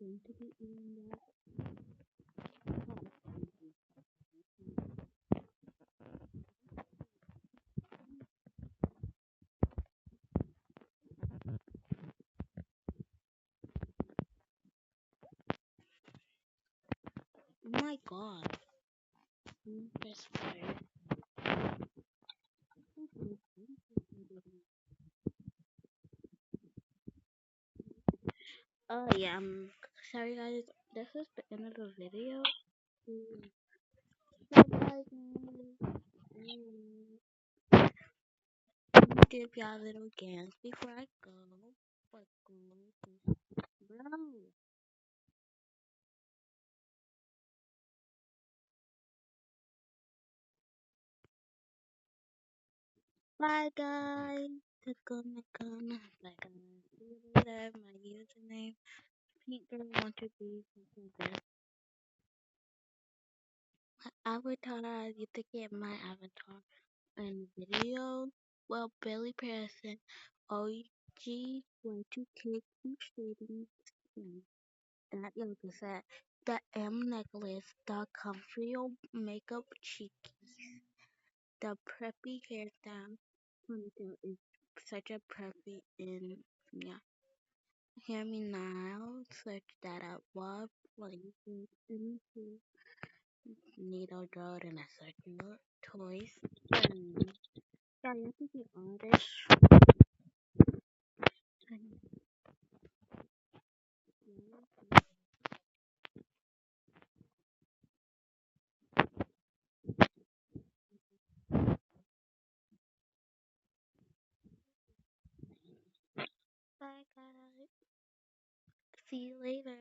going to be eating that. Oh my god. That's fire. Oh yeah, sorry guys. This is the end of the video. So guys, let me give y'all a little dance before I go. What's going on? Bro. Bye guys. Gonna. Bye guys. See you later. My username. Pink girl want to be something like my avatar. You to get my avatar in the video. Well, Billy Preston, OG, Y2K, keep shading. That yoga set, the M necklace, the comfy makeup cheekies, the preppy hairstyle. Ponytail is such a preppy and yeah. Hear me now. Search that up. What places into needle girl and a circular toys. Sorry, I think you all this. Bye guys. See you later.